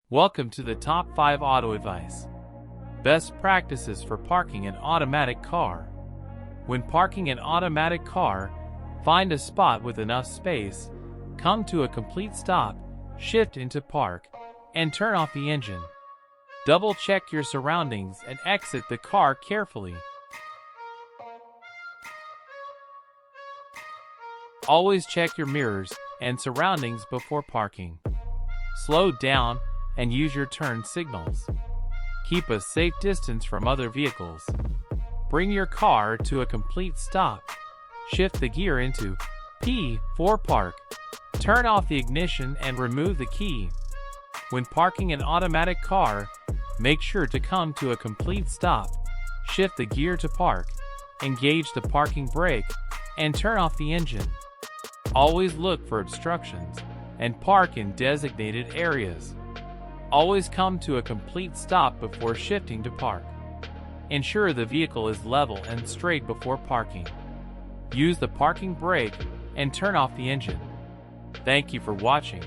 Welcome to the Top 5 Auto Advice. Best practices for parking an automatic car. When parking an automatic car, find a spot with enough space, come to a complete stop, shift into park, and turn off the engine. Double check your surroundings and exit the car carefully. Always check your mirrors and surroundings before parking. Slow down and use your turn signals. Keep a safe distance from other vehicles. Bring your car to a complete stop. Shift the gear into P for park. Turn off the ignition and remove the key. When parking an automatic car, make sure to come to a complete stop. Shift the gear to park. Engage the parking brake and turn off the engine. Always look for obstructions and park in designated areas. Always come to a complete stop before shifting to park. Ensure the vehicle is level and straight before parking. Use the parking brake and turn off the engine. Thank you for watching.